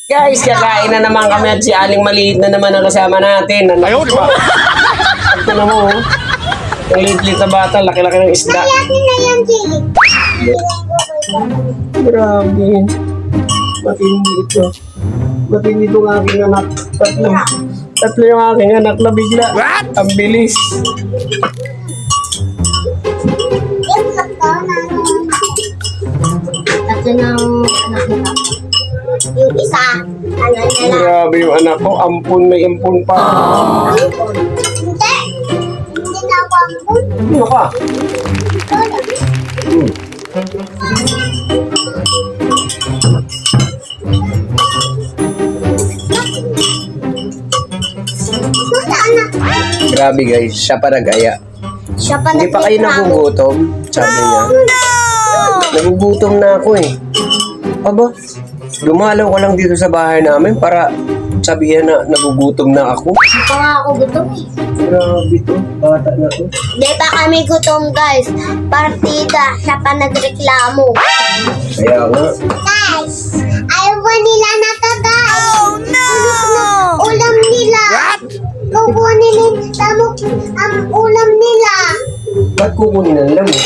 Guys, kakain na naman kami at si Aling Maliit na naman ang kasama natin. Ayaw, di ba? Ito na mo, oh. Yung liit-liit na bata, laki-laki ng isda. Nayakin na yan, Chili. Grabe. Matindi ito. Matindi itong aking anak. Tatlo yung aking anak na bigla. What? Ang bilis. Tatlo ng anak ni Papa. Yung isa, ano na lang. Grabe yung anak ko. Ampun, may ampun pa. Ampun. Hindi. Hindi na ako ampun. Ano ka? Ito lang. Basta anak. Grabe guys, siya pa nag-aya. Siya pa Hindi pa kayo nagugutom? Sabi niya. Nagugutom na ako eh. Aba, dumalaw ko lang dito sa bahay namin para sabihin na nagugutom na ako. Hindi pa nga ako gutom eh. Grabe to, bata na to. Hindi pa kami gutom guys. Partida, siya pa nagreklamo. Kaya nga, Guys, ayaw ba nila na to guys? Oh no! Ulam nila. What? Kukunin ang ulam nila. ba't kukunin ang lamok?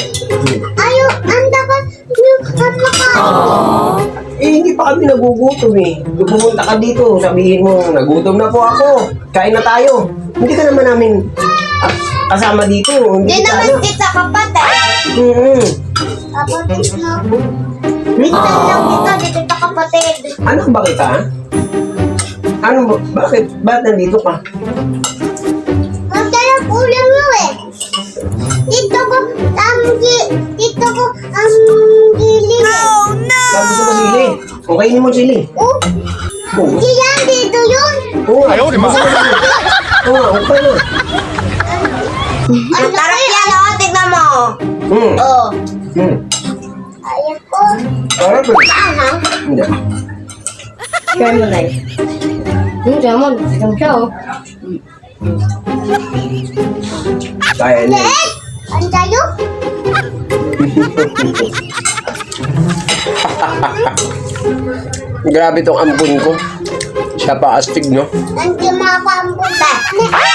Ayaw, ang dapat yung kapakain. Eh, hindi pa kami nagugutom eh. Kung pumunta ka dito, sabihin mo, nagutom na po ako. Kain na tayo. Hindi ka naman namin kasama dito. Hindi Hindi ka naman ano. kita kapatid. Kapatid na ako. Minsan lang kita, di kita kapatid. Anak ba kita? Ano ba? Bakit? Ba't nandito ka? Masarap ulam mo eh. Dito ko ang giling eh. Sabi ko sili. O kainin mo sili. Oh, Oo. di yan, dito yun. Oo. Ayaw, di ba? Oo nga, okay na. Ang sarap yan oh, tignan mo. Hmm. Oh. Hmm. Ayan ko. Sarap eh. Angang. Hindi. Kaya mo na eh. Kaya mo, tignan siya oh. Kaya niya. Eh, ang tayo. Grabe tong ampun ko. Siya pa astig, no? Nandiyan mga pambuta.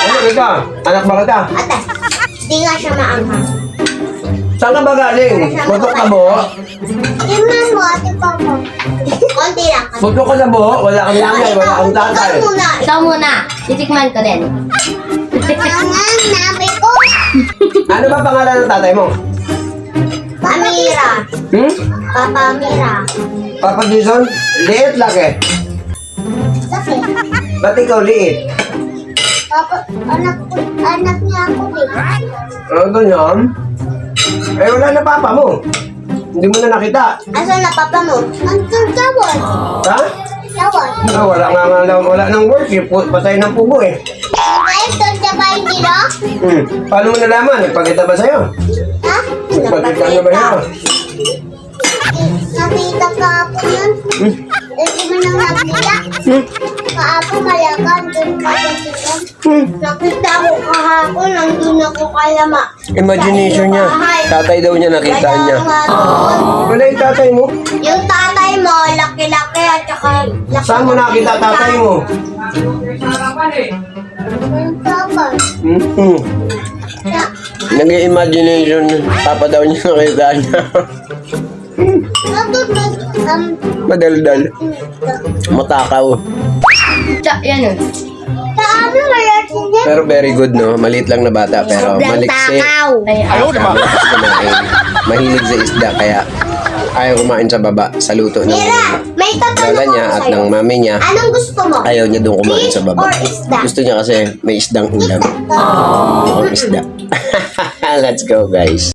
Ano kita? Anak ba kita? Ate, di nga siya maanghang. Saan ka ba galing? Putok ka bo? Tingnan mo, ate Papa. Konti lang. Putok ka sa bo? Wala kang langay, wala kang tatay. Ikaw muna. Ikaw muna. Titikman ko din. Maanghang, nabi ko. Ano ba pangalan ng tatay mo? Pamira. Hmm? Papa Mira. Papa Jason? Liit laki. Kasi, Ba't ikaw liit? Papa, anak niya ako eh. Ano to yan? Eh wala na papa mo. Hindi mo na nakita. Asan na papa mo? Andun tawad. Ha? Tawad. Ah, wala nang work eh. Patay ng pugo eh. Guys, doon sa bahay nila? Paano mo nalaman? Nagpakita ba sa'yo? Ha? Nagpakita na ba sa'yo? Nakita kahapon yun. Hindi mo nang nakita. Kahapon malagan, doon ka doon. Nakita ko kahapon, nandun ako kalama. Imagination niya. Tatay daw niya nakita niya. Wala yung tatay mo? Yung tatay mo, laki-laki at saka laki. Saan mo nakita tatay mo? Yung papa. Mm-hmm. Nag-imagination. Papa daw niya nakita niya. Madaldal. Matakaw. Yan yun. Paano kaya siya? Pero very good, no? Maliit lang na bata, pero maliksi. Ay, Ayaw, di ba? Malakas kumain. Mahilig sa isda, kaya ayaw kumain sa baba, sa luto ng Mira, may lola tatanong niya ako at sa'yo. ng mami niya. Anong gusto mo? Ayaw niya doon kumain sa baba. Or isda? Gusto niya kasi may isdang ulam. Mukhang isda. Let's go, guys.